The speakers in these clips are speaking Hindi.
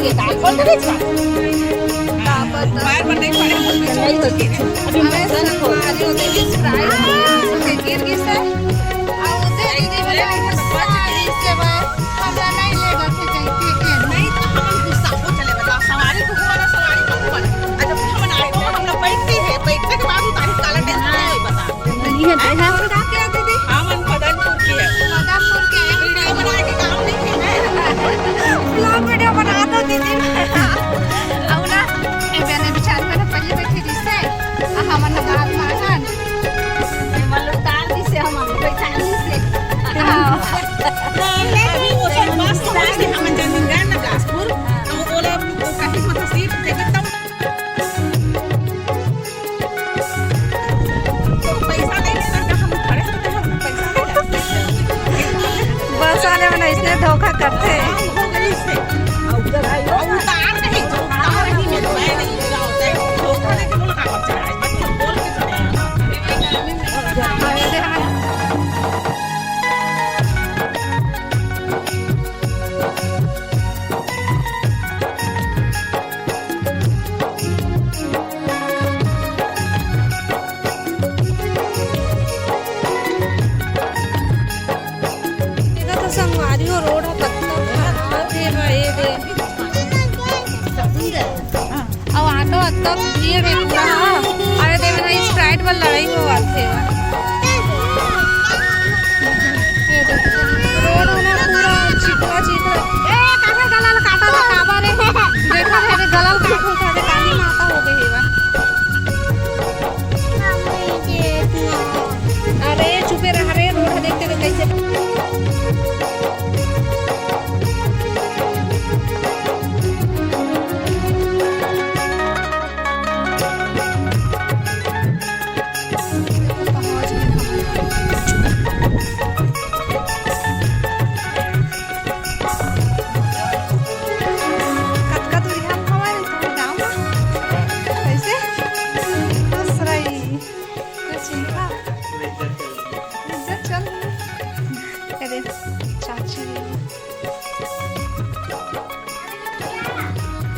ये काय बोलते रे छा बार बार नहीं पड़े मुझ में नहीं होती अभी मैं सन को आली होते ही स्प्राइट से गिर गई से आ होते दीदी वाला सारी से बात हमरा नहीं लेगा थे कहीं के नहीं तो हम गुस्सा हो चले बताओ सवारी को हुआ ना सवारी को हुआ आज हम आए तो हम लोग बैठते हैं बैठने के बाद उतारी काला टेंशन नहीं बता नहीं है ना का क्या दीदी हम मदनपुर की है मदनपुर के वीडियो बना के काम नहीं है ब्लॉग वीडियो बना दो दीदी अब ना ए मैंने विचार में पहले बैठी दिसे हमन बात मानन मतलब तार दिसे हम बैठा दिसे अभी वो सब बस से हम जमीन गए ना बिलासपुर हम बोले कहीं मत सीट देखे तब तो पैसा नहीं देना हम खड़े होते हम पैसा बस वाले में इसने धोखा करते हैं तब भीड़ है पूरा अरे दे में ना स्प्राइट वाला लड़ाई हो आते हैं रोड होना पूरा चिकना चिकना ए काहे गलाल काटा था काबा रे देखा है गलाल काटो था काली माता हो गई है अरे चुपे रह रे रोड देखते हुए कैसे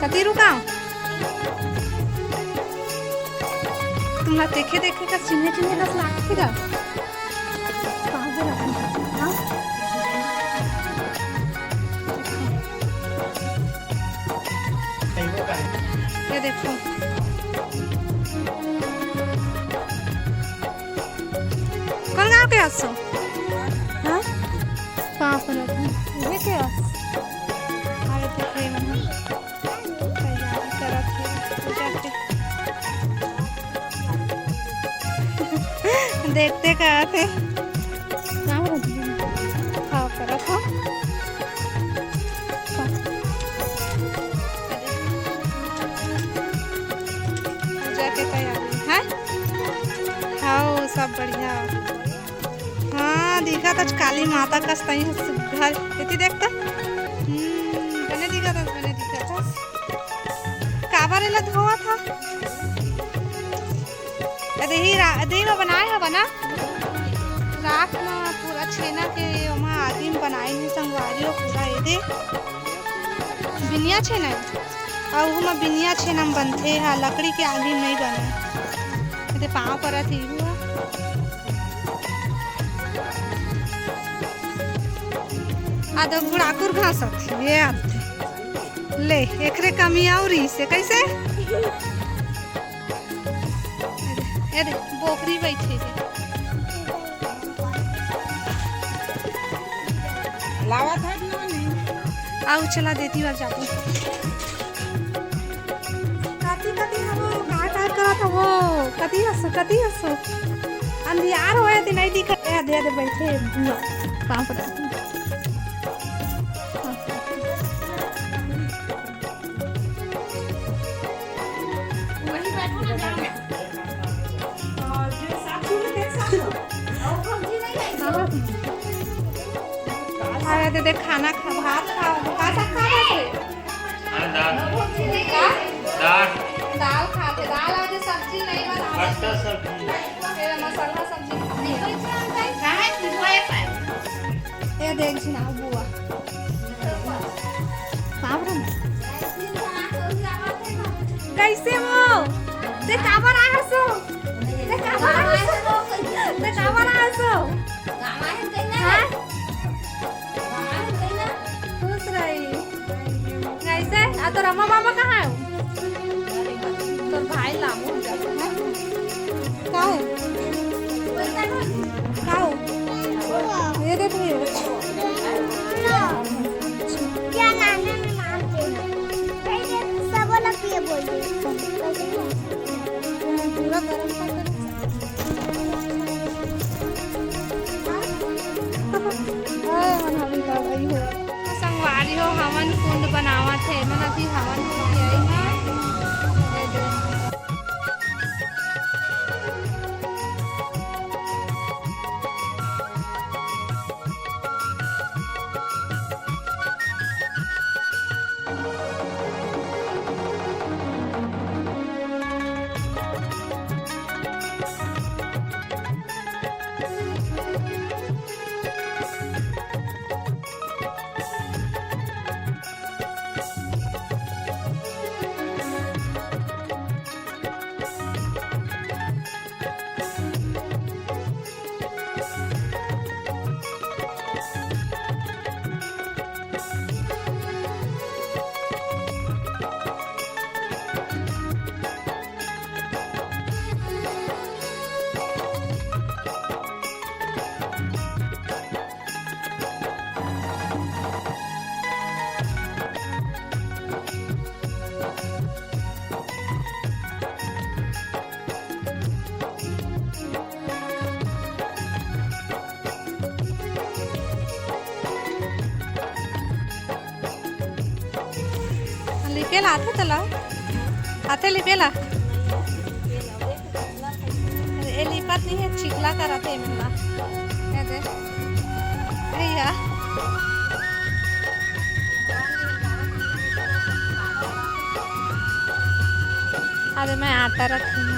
कती रुका तुम देखे देखे का चिन्हे चिन्हे का लाग फिर ये देखो कौन गाँव के हंसो हाँ कहाँ पर ये क्या अरे देखे देखते कहाँ थे हाँ पर रखो जाके तैयारी है हाँ सब बढ़िया हाँ दिखा था काली माता का सही घर कितनी देखता बने दिखा था काबा रेला धोआ था दही बनाए है बना रात में पूरा छेना के वहाँ आदमी बनाए नहीं संगवारी पूरा ये दे बिनिया छेना और वो में बिनिया छेना में बनते हैं लकड़ी के आदमी नहीं बने ये पाँव पर थी हुआ आधा गुड़ाकुर घास ये आते ले एकरे कमी और से कैसे अरे बोकरी बैठे लावा था आओ चला देती बार जाती काती काती हम काट करा था वो कती हंसो अंधियार होए थे नहीं दिखा दे बैठे पाँव पर अरे दे खाना खा भात खा का खा रहे दाल खाते दाल आज सब्जी नहीं बना फिर मसाला सब्जी ये देख छी ना बुआ साबरन ते काबर आसो ते काबर आसो ते काबर आसो खुश रही कैसे आ तो रमा मामा कहाँ है तो भाई लामू का है ये देख रही हो क्या नाम है नाम देना सब वाला पिए बोल पूरा गरम संगवारी हो हवन कुंड बनावा थे मन अभी हवन हो गया लिपेला आथे तला आथे लिपेला ए लिपत नहीं है चिकला कराते मिलना ये दे भैया अरे मैं आटा रखी हूँ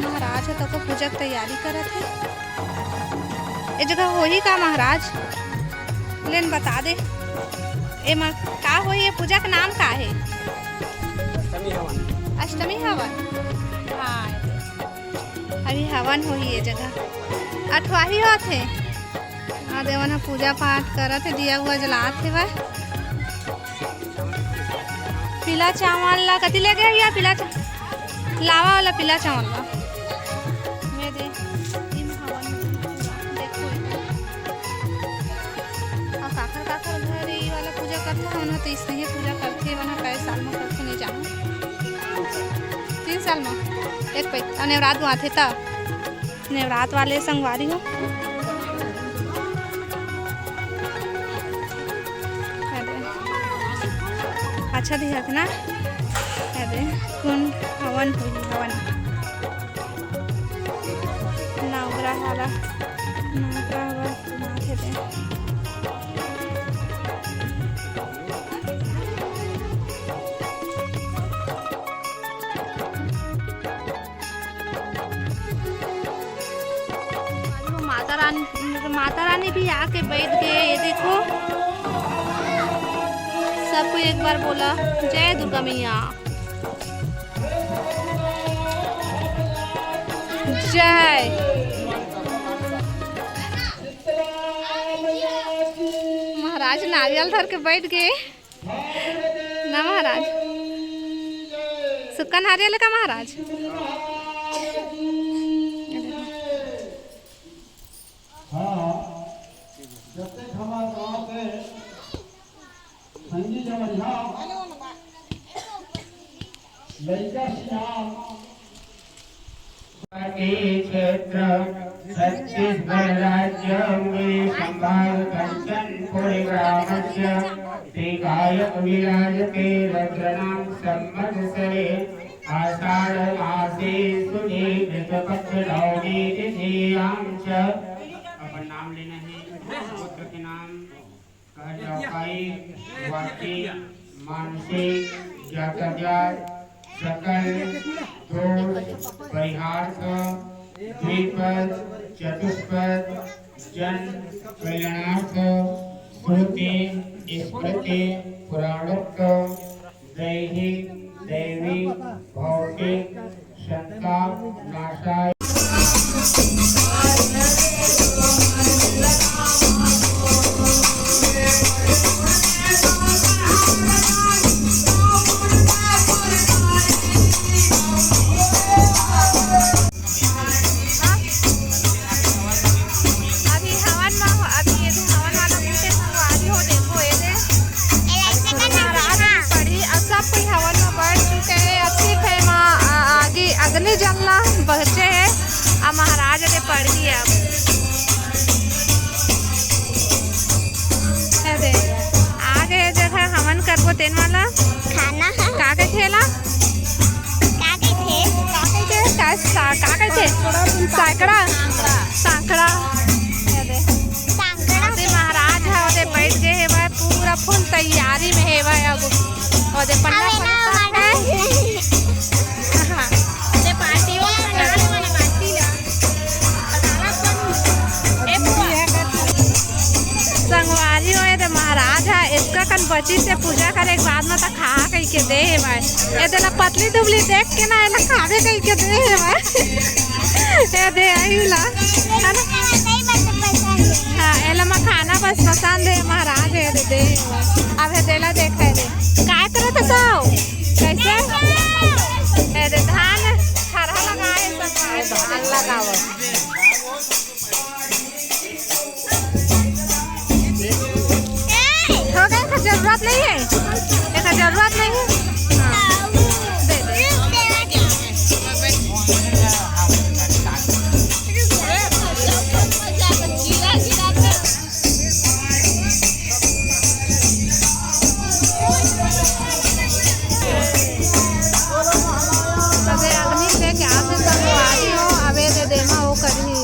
महाराज है तो पूजा की तैयारी करत है ये जगह होही का महाराज लेन बता दे ए का होई ये पूजा का नाम का है अष्टमी हवन हाँ अभी हवन होही ये जगह अठवाही होते देवन पूजा पाठ करत है दिया हुआ जलात है वह पीला चावल ला कति ले गया या पीला लावा वाला पीला चावल ला मैं दे देखो और काकर घर वाला पूजा करते हैं तो इसने ही पूजा करते हैं वहाँ कई साल में करके नहीं जाऊँ 3 साल में एक पे नवरात वहाँ थे तब नवरात वाले संगवारी हो अच्छा दिखा था ना अरे कुंड हवन हुई हवन नवग्रह वाला नवग्रह वाला थे माता रानी भी आके बैठ गए ये देखो सबको एक बार बोला जय दुर्गा मैया जय महाराज नारियल धर के बैठ गए ना महाराज सुक्का नारियल का महाराज क्षेत्र छत्तीसगढ़ राज्य में संभाग कंचनपुर ग्रामस्य श्री गायक विराज के रचनां संवत्सरे आषाढ़ मासे सुदे कृतपक्षनवमी तिथियां च। अपन नाम लेना है। पुत्र के नाम कहलौकाई वाची मानसिक यातायात सकल दोष परिहार्थ द्विपद चतुष्पद जन कल्याणार्थ श्रुति स्मृति पुराणोक्त दैहिक दैविक भौतिक संताप नाशाय। अग्नि जलना बच्चे है अब महाराज ने पढ़ दिया। आगे जगह हवन करबो तेन वाला खाना है काके खेला काके थे काके थे साकड़ा साकड़ा महाराज है ओदे बैठ गए है वह पूरा फुल तैयारी में है वह अब ओदे पंडा संगवारी होए तो महाराज है इसका कन बची से पूजा करे के बाद में तो खा कह के दे है भाई ये देला पतली दुबली देख के ना एला खावे कह के दे है भाई ये दे आइला है ना हां एला में खाना बस पसंद है महाराज है दे अब है देला देख है दे काय करत हो कैसे ए दे धान हरा लगाए सब धान लगाओ जरूरत नहीं है ऐसा जरूरत नहीं है हाँ। दे दे अग्नि लेके आप सब आ रही हो अबे दे देना वो करनी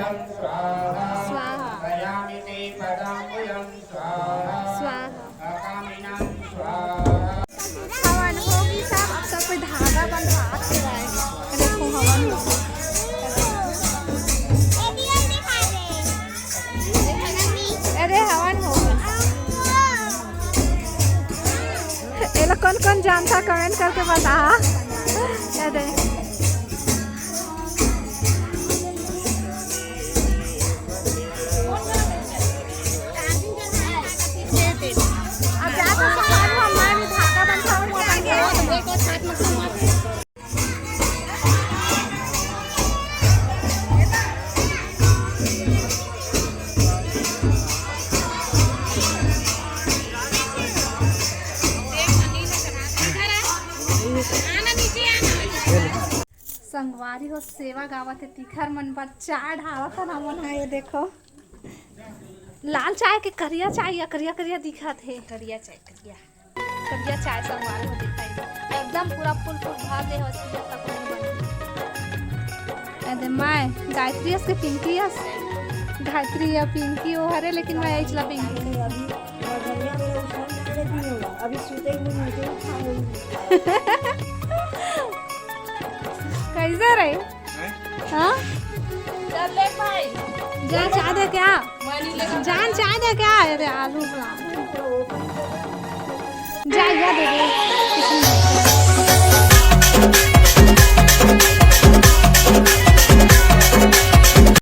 पदं स्वाहा स्वाहा कयामि ते पदाम्बुजं स्वाहा स्वाहा। अकामिनं स्वाहा। हवन होगी सब, अब सब पे धागा बंधा के रहे। देखो हवन हो अरे हवन हो ये लोग कौन कौन जानता कमेंट करके बता। अरे अब जाकर सफाई हमारे भी धागा बंधा हुआ देखो छात में संगवारी हो सेवा गावत है तिखर मन पर चाय ढावत है हमन है। ये देखो लाल चाय के करिया चाय या करिया करिया दिखत है। करिया चाय करिया चाय संगवारी हो दिखाई एकदम पूरा फुल फुल भात दे होती है तक नहीं बनी। अरे मैं गायत्री से पिंकी गायत्री या पिंकी हो हरे लेकिन मैं इचला पिंकी अभी सूते मुझे कैसे रहे हाँ चल ले भाई जा चाय दे क्या जान चाय दे क्या अरे आलू जा दे